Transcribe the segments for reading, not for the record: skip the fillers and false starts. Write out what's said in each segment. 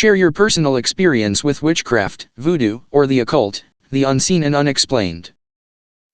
Share your personal experience with witchcraft, voodoo, or the occult, the unseen and unexplained.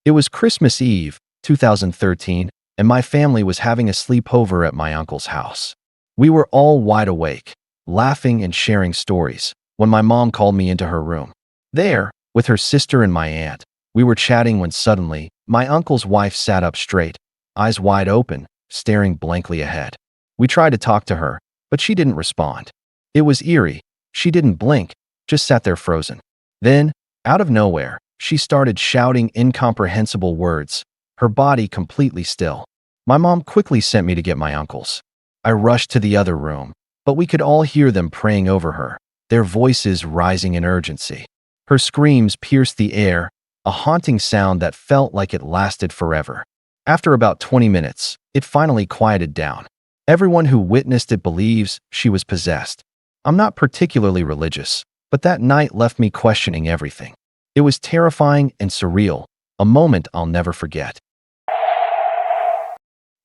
It was Christmas Eve, 2013, and my family was having a sleepover at my uncle's house. We were all wide awake, laughing and sharing stories, when my mom called me into her room. There, with her sister and my aunt, we were chatting when suddenly, my uncle's wife sat up straight, eyes wide open, staring blankly ahead. We tried to talk to her, but she didn't respond. It was eerie. She didn't blink, just sat there frozen. Then, out of nowhere, she started shouting incomprehensible words, her body completely still. My mom quickly sent me to get my uncles. I rushed to the other room, but we could all hear them praying over her, their voices rising in urgency. Her screams pierced the air, a haunting sound that felt like it lasted forever. After about 20 minutes, it finally quieted down. Everyone who witnessed it believes she was possessed. I'm not particularly religious, but that night left me questioning everything. It was terrifying and surreal, a moment I'll never forget.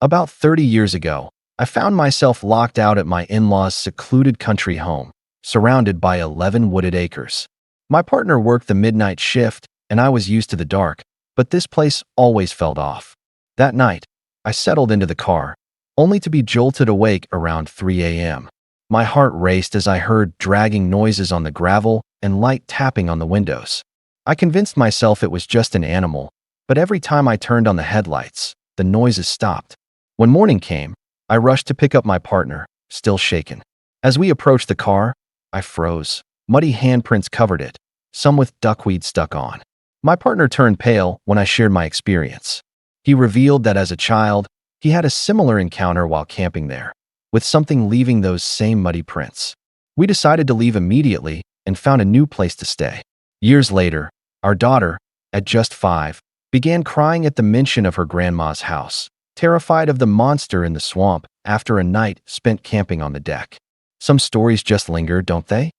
About 30 years ago, I found myself locked out at my in-laws' secluded country home, surrounded by 11 wooded acres. My partner worked the midnight shift, and I was used to the dark, but this place always felt off. That night, I settled into the car, only to be jolted awake around 3 a.m. My heart raced as I heard dragging noises on the gravel and light tapping on the windows. I convinced myself it was just an animal, but every time I turned on the headlights, the noises stopped. When morning came, I rushed to pick up my partner, still shaken. As we approached the car, I froze. Muddy handprints covered it, some with duckweed stuck on. My partner turned pale when I shared my experience. He revealed that as a child, he had a similar encounter while camping there, with something leaving those same muddy prints. We decided to leave immediately and found a new place to stay. Years later, our daughter, at just 5, began crying at the mention of her grandma's house, terrified of the monster in the swamp after a night spent camping on the deck. Some stories just linger, don't they?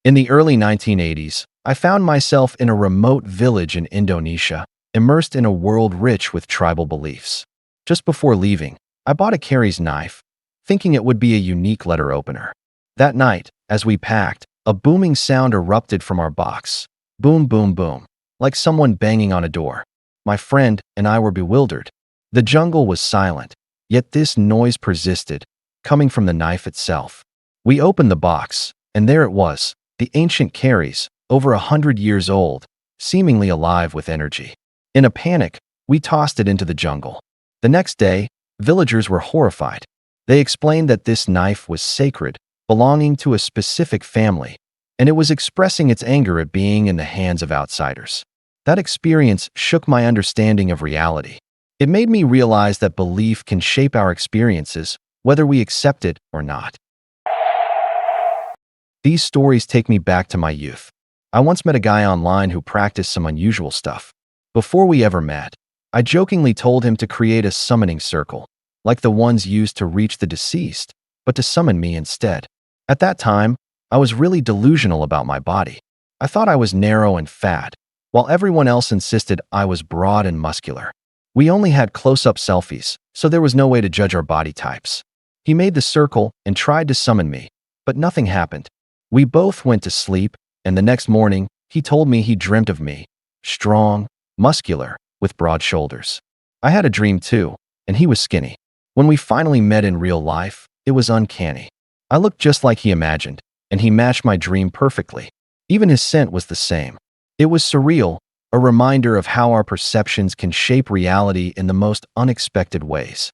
In the early 1980s, I found myself in a remote village in Indonesia, immersed in a world rich with tribal beliefs. Just before leaving, I bought a Carrie's knife, thinking it would be a unique letter opener. That night, as we packed, a booming sound erupted from our box. Boom, boom, boom, like someone banging on a door. My friend and I were bewildered. The jungle was silent, yet this noise persisted, coming from the knife itself. We opened the box, and there it was, the ancient Carrie's, over 100 years old, seemingly alive with energy. In a panic, we tossed it into the jungle. The next day, villagers were horrified. They explained that this knife was sacred, belonging to a specific family, and it was expressing its anger at being in the hands of outsiders. That experience shook my understanding of reality. It made me realize that belief can shape our experiences, whether we accept it or not. These stories take me back to my youth. I once met a guy online who practiced some unusual stuff. Before we ever met, I jokingly told him to create a summoning circle, like the ones used to reach the deceased, but to summon me instead. At that time, I was really delusional about my body. I thought I was narrow and fat, while everyone else insisted I was broad and muscular. We only had close-up selfies, so there was no way to judge our body types. He made the circle and tried to summon me, but nothing happened. We both went to sleep, and the next morning, he told me he dreamt of me, strong, muscular, with broad shoulders. I had a dream too, and he was skinny. When we finally met in real life, it was uncanny. I looked just like he imagined, and he matched my dream perfectly. Even his scent was the same. It was surreal, a reminder of how our perceptions can shape reality in the most unexpected ways.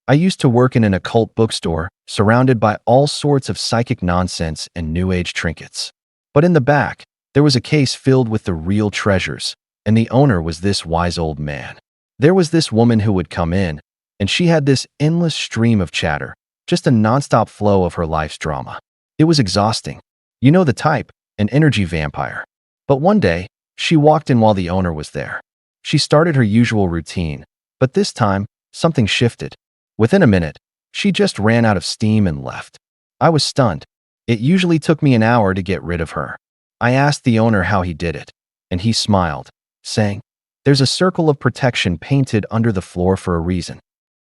I used to work in an occult bookstore, surrounded by all sorts of psychic nonsense and New Age trinkets. But in the back, there was a case filled with the real treasures, and the owner was this wise old man. There was this woman who would come in, and she had this endless stream of chatter, just a nonstop flow of her life's drama. It was exhausting. You know the type, an energy vampire. But one day, she walked in while the owner was there. She started her usual routine, but this time, something shifted. Within a minute, she just ran out of steam and left. I was stunned. It usually took me an hour to get rid of her. I asked the owner how he did it, and he smiled, saying, "There's a circle of protection painted under the floor for a reason."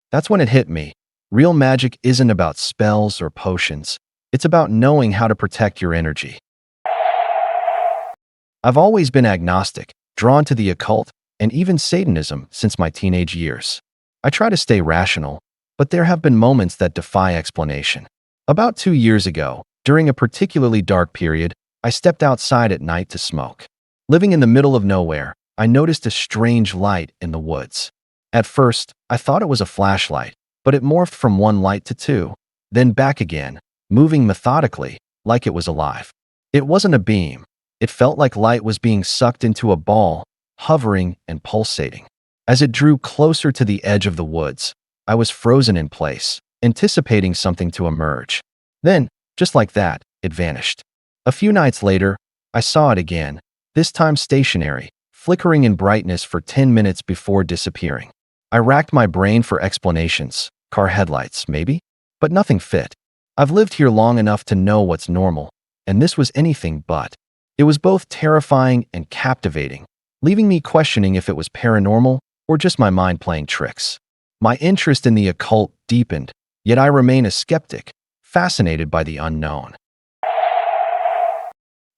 That's when it hit me. Real magic isn't about spells or potions. It's about knowing how to protect your energy. I've always been agnostic, drawn to the occult, and even Satanism since my teenage years. I try to stay rational, but there have been moments that defy explanation. About 2 years ago, during a particularly dark period, I stepped outside at night to smoke. Living in the middle of nowhere, I noticed a strange light in the woods. At first, I thought it was a flashlight, but it morphed from one light to two, then back again, moving methodically, like it was alive. It wasn't a beam. It felt like light was being sucked into a ball, hovering and pulsating. As it drew closer to the edge of the woods, I was frozen in place, anticipating something to emerge. Then, just like that, it vanished. A few nights later, I saw it again, this time stationary, flickering in brightness for 10 minutes before disappearing. I racked my brain for explanations, car headlights, maybe? But nothing fit. I've lived here long enough to know what's normal, and this was anything but. It was both terrifying and captivating, leaving me questioning if it was paranormal or just my mind playing tricks. My interest in the occult deepened, yet I remain a skeptic, fascinated by the unknown.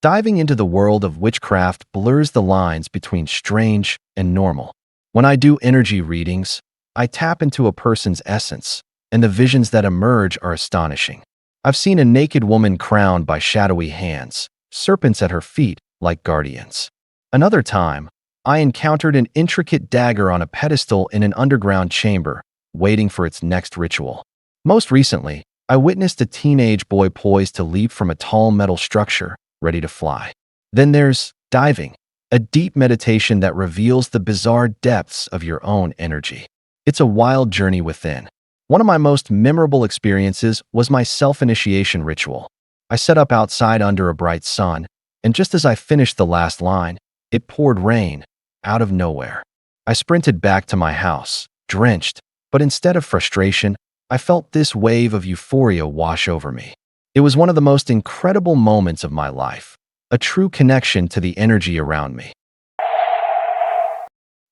Diving into the world of witchcraft blurs the lines between strange and normal. When I do energy readings, I tap into a person's essence, and the visions that emerge are astonishing. I've seen a naked woman crowned by shadowy hands, serpents at her feet like guardians. Another time, I encountered an intricate dagger on a pedestal in an underground chamber, waiting for its next ritual. Most recently, I witnessed a teenage boy poised to leap from a tall metal structure, ready to fly. Then there's diving, a deep meditation that reveals the bizarre depths of your own energy. It's a wild journey within. One of my most memorable experiences was my self-initiation ritual. I set up outside under a bright sun, and just as I finished the last line, it poured rain, out of nowhere. I sprinted back to my house, drenched, but instead of frustration, I felt this wave of euphoria wash over me. It was one of the most incredible moments of my life, a true connection to the energy around me.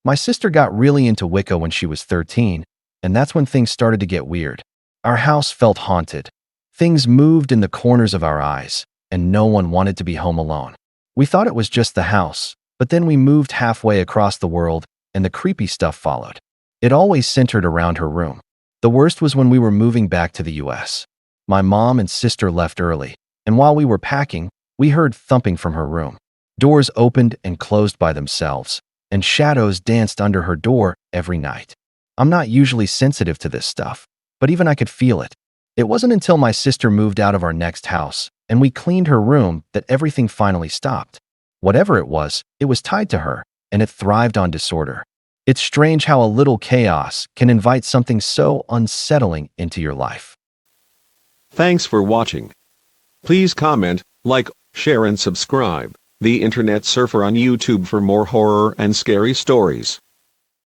My sister got really into Wicca when she was 13, and that's when things started to get weird. Our house felt haunted. Things moved in the corners of our eyes, and no one wanted to be home alone. We thought it was just the house, but then we moved halfway across the world, and the creepy stuff followed. It always centered around her room. The worst was when we were moving back to the US. My mom and sister left early, and while we were packing, we heard thumping from her room. Doors opened and closed by themselves, and shadows danced under her door every night. I'm not usually sensitive to this stuff, but even I could feel it. It wasn't until my sister moved out of our next house and we cleaned her room that everything finally stopped. Whatever it was tied to her, and it thrived on disorder. It's strange how a little chaos can invite something so unsettling into your life. Thanks for watching. Please comment, like, share and subscribe. The Internet Surfer on YouTube for more horror and scary stories.